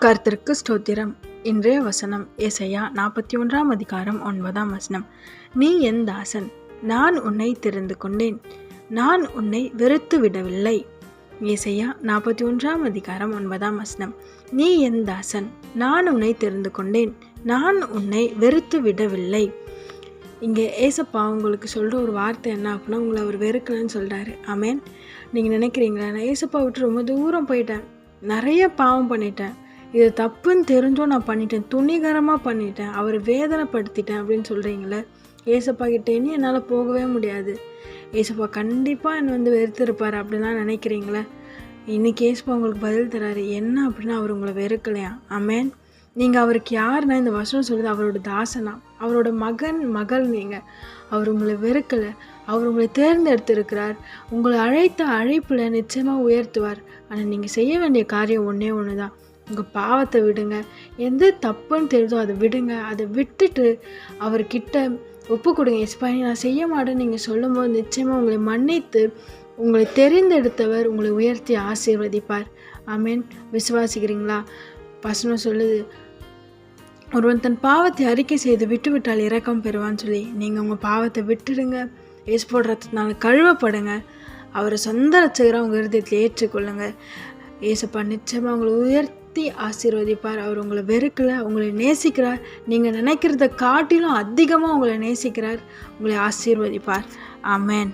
கர்த்தருக்கு ஸ்தோத்திரம். இன்றைய வசனம் ஏசாயா 41:9. நீ என் தாசன், நான் உன்னை தெரிந்து கொண்டேன், நான் உன்னை வெறுத்து விடவில்லை. ஏசாயா 41:9. நீ என் தாசன், நான் உன்னை தெரிந்து கொண்டேன், நான் உன்னை வெறுத்து விடவில்லை. இங்கே ஏசப்பா உங்களுக்கு சொல்கிற ஒரு வார்த்தை என்ன அப்படின்னா, உங்களை அவர் வெறுக்கலன்னு சொல்கிறாரு. ஆமேன். நீங்கள் நினைக்கிறீங்களா, நான் ஏசப்பா விட்டு ரொம்ப தூரம் போயிட்டேன், நிறைய பாவம் பண்ணிட்டேன், இது தப்புன்னு தெரிஞ்சோ நான் பண்ணிட்டேன், துணிகரமாக பண்ணிட்டேன், அவர் வேதனைப்படுத்திட்டேன் அப்படின்னு சொல்கிறீங்களே. ஏசப்பா கிட்டே இனி என்னால் போகவே முடியாது, ஏசப்பா கண்டிப்பாக என்னை வெறுத்திருப்பார் அப்படின்லாம் நினைக்கிறீங்களே. இன்றைக்கி ஏசப்பா உங்களுக்கு பதில் தராரு. என்ன அப்படின்னா, அவர் உங்களை வெறுக்கலையா. ஆமேன். நீங்கள் அவருக்கு யாருன்னா, இந்த வசனம் சொல்லுது, அவரோட தாசனா, அவரோட மகள் நீங்கள். அவர் உங்களை வெறுக்கலை, அவர் உங்களை தேர்ந்தெடுத்திருக்கிறார். உங்களை அழைத்த அழைப்பில் நிச்சயமாக உயர்த்துவார். ஆனால் நீங்கள் செய்ய வேண்டிய காரியம் ஒன்று தான். உங்கள் பாவத்தை விடுங்க, எந்த தப்புன்னு தெரிஞ்சோ அதை விடுங்க. அதை விட்டுட்டு அவர்கிட்ட ஒப்பு கொடுங்க. எஸ்பானி நான் செய்ய மாட்டேன்னு நீங்கள் சொல்லும்போது நிச்சயமாக உங்களை மன்னித்து உங்களை தெரிந்தெடுத்தவர் உங்களை உயர்த்தி ஆசீர்வதிப்பார். ஆமேன். விசுவாசிக்கிறீங்களா? வசனம் சொல்லுது, ஒருவன் தன் பாவத்தை அறிக்கை செய்து விட்டுவிட்டால் இரக்கம் பெறுவான்னு சொல்லி. நீங்கள் உங்கள் பாவத்தை விட்டுடுங்க, ஏசுவோட ரத்தத்தினால கழுவப்படுங்க, அவரை சொந்த ரட்சகராக உங்கள் இருதயத்தில் ஏற்றுக்கொள்ளுங்க. ஏசப்பா நிச்சயமாக உங்களை உயர்த்தி ஆசீர்வதிப்பார். அவர் உங்களை வெறுக்கலை, உங்களை நேசிக்கிறார். நீங்கள் நினைக்கிறத காட்டிலும் அதிகமாக உங்களை நேசிக்கிறார், உங்களை ஆசீர்வதிப்பார். ஆமேன்.